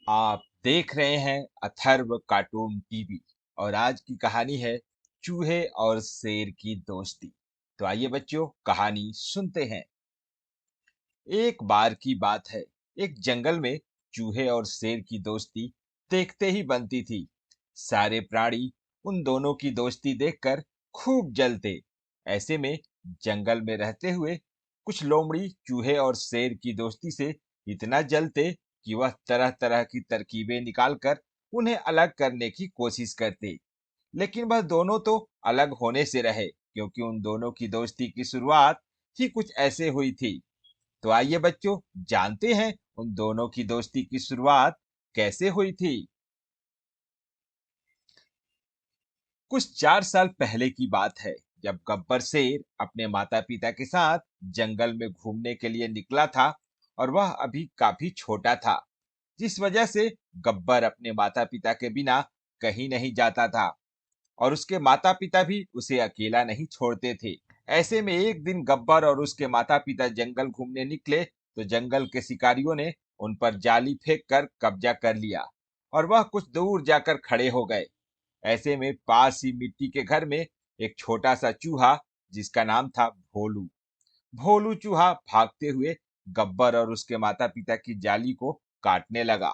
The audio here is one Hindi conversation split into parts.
आप देख रहे हैं अथर्व कार्टून टीवी और आज की कहानी है चूहे और शेर की दोस्ती। तो आइए बच्चों कहानी सुनते हैं। एक बार की बात है, एक जंगल में चूहे और शेर की दोस्ती देखते ही बनती थी। सारे प्राणी उन दोनों की दोस्ती देखकर खूब जलते। ऐसे में जंगल में रहते हुए कुछ लोमड़ी चूहे और शेर की दोस्ती से इतना जलते कि वह तरह तरह की तरकीबें निकालकर उन्हें अलग करने की कोशिश करते। लेकिन वह दोनों तो अलग होने से रहे, क्योंकि उन दोनों की दोस्ती की शुरुआत ही कुछ ऐसे हुई थी। तो आइए बच्चों जानते हैं उन दोनों की दोस्ती की शुरुआत कैसे हुई थी। कुछ 4 साल पहले की बात है, जब गब्बर शेर अपने माता पिता के साथ जंगल में घूमने के लिए निकला था और वह अभी काफी छोटा था, जिस वजह से गब्बर अपने माता पिता के बिना कहीं नहीं जाता था और उसके माता पिता भी उसे अकेला नहीं छोड़ते थे। ऐसे में एक दिन गब्बर और उसके माता पिता जंगल घूमने निकले तो जंगल के शिकारियों ने उन पर जाली फेंक कर कब्जा कर लिया और वह कुछ दूर जाकर खड़े हो गए। ऐसे में पास ही मिट्टी के घर में एक छोटा सा चूहा, जिसका नाम था भोलू। भोलू चूहा भागते हुए गब्बर और उसके माता पिता की जाली को काटने लगा।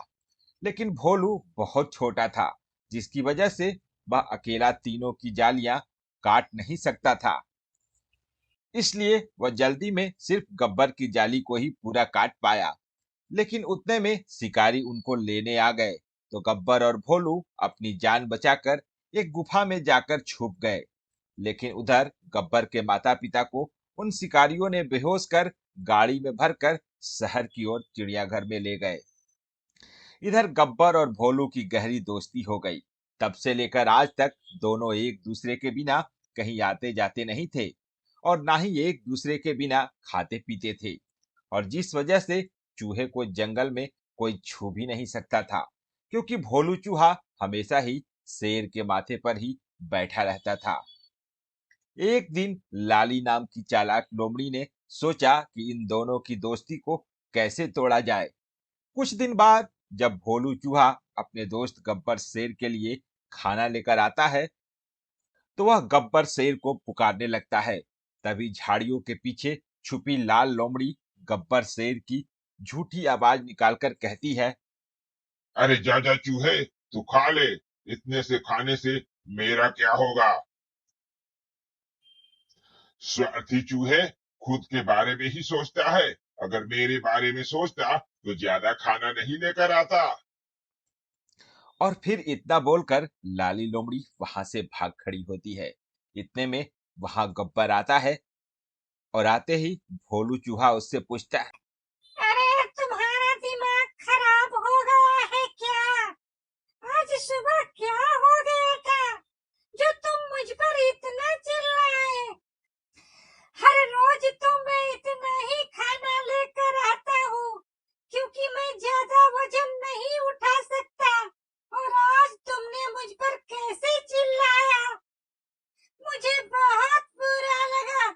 लेकिन भोलू बहुत छोटा था, जिसकी वजह से वह अकेला तीनों की जालियां काट नहीं सकता था। इसलिए वह जल्दी में सिर्फ गब्बर की जाली को ही पूरा काट पाया। लेकिन उतने में शिकारी उनको लेने आ गए तो गब्बर और भोलू अपनी जान बचाकर एक गुफा में जाकर छुप गए। लेकिन उधर गब्बर के माता पिता को उन शिकारियों ने बेहोश कर गाड़ी में भरकर शहर की ओर चिड़ियाघर में ले गए। इधर गब्बर और भोलू की गहरी दोस्ती हो गई। तब से लेकर आज तक दोनों एक दूसरे के बिना कहीं आते जाते नहीं थे और ना ही एक दूसरे के बिना खाते पीते थे, और जिस वजह से चूहे को जंगल में कोई छू भी नहीं सकता था, क्योंकि भोलू चूहा हमेशा ही शेर के माथे पर ही बैठा रहता था। एक दिन लाली नाम की चालाक लोमड़ी ने सोचा कि इन दोनों की दोस्ती को कैसे तोड़ा जाए। कुछ दिन बाद जब भोलू चूहा अपने दोस्त गब्बर शेर के लिए खाना लेकर आता है तो वह गब्बर शेर को पुकारने लगता है। तभी झाड़ियों के पीछे छुपी लाल लोमड़ी गब्बर शेर की झूठी आवाज निकालकर कहती है, अरे जा जा चूहे, तू खा ले। इतने से खाने से मेरा क्या होगा? स्वार्थी चूहे, खुद के बारे में ही सोचता है। अगर मेरे बारे में सोचता तो ज्यादा खाना नहीं लेकर आता। और फिर इतना बोलकर लाली लोमड़ी वहां से भाग खड़ी होती है। इतने में वहां गब्बर आता है और आते ही भोलू चूहा उससे पूछता है, अरे तुम्हारा दिमाग खराब हो गया है क्या? आज सुबह क्या हो गया था जो तुम मुझ पर इतना चिल्लाए? हर रोज तो मैं इतना ही खाना लेकर आता हूँ, क्योंकि मैं ज्यादा वजन नहीं उठा सकता। और आज तुमने मुझ पर कैसे चिल्लाया? मुझे बहुत बुरा लगा।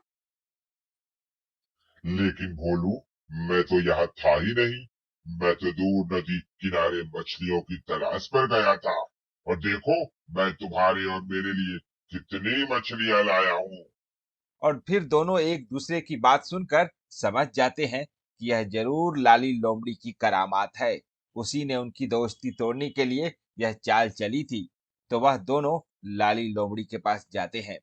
लेकिन भोलू, मैं तो यहाँ था ही नहीं। मैं तो दूर नदी किनारे मछलियों की तलाश पर गया था। और देखो, मैं तुम्हारे और मेरे लिए कितनी मछलियां लाया हूँ। और फिर दोनों एक दूसरे की बात सुनकर समझ जाते हैं कि यह जरूर लाली लोमड़ी की करामात है। उसी ने उनकी दोस्ती तोड़ने के लिए यह चाल चली थी। तो वह दोनों लाली लोमड़ी के पास जाते हैं।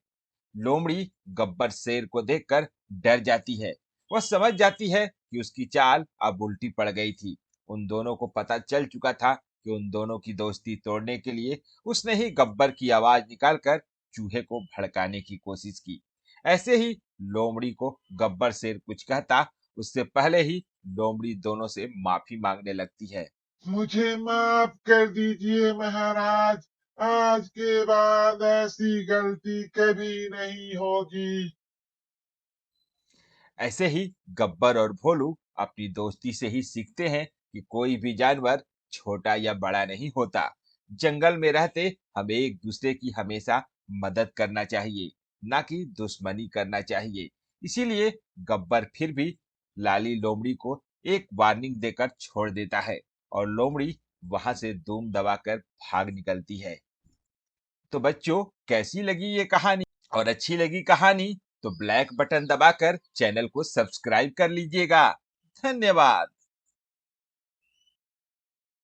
लोमड़ी गब्बर शेर को देखकर डर जाती है। वह समझ जाती है कि उसकी चाल अब उल्टी पड़ गई थी। उन दोनों को पता चल चुका था कि उन दोनों की दोस्ती तोड़ने के लिए उसने ही गब्बर की आवाज निकालकर चूहे को भड़काने की कोशिश की। ऐसे ही लोमड़ी को गब्बर शेर कुछ कहता उससे पहले ही लोमड़ी दोनों से माफी मांगने लगती है। मुझे माफ कर दीजिए महाराज। आज के बाद ऐसी गलती कभी नहीं होगी। ऐसे ही गब्बर और भोलू अपनी दोस्ती से ही सीखते हैं कि कोई भी जानवर छोटा या बड़ा नहीं होता। जंगल में रहते हमें एक दूसरे की हमेशा मदद करना चाहिए, ना कि दुश्मनी करना चाहिए। इसीलिए गब्बर फिर भी लाली लोमड़ी को एक वार्निंग देकर छोड़ देता है और लोमड़ी वहां से धूम दबाकर भाग निकलती है। तो बच्चों, कैसी लगी ये कहानी? और अच्छी लगी कहानी तो ब्लैक बटन दबाकर चैनल को सब्सक्राइब कर लीजिएगा। धन्यवाद।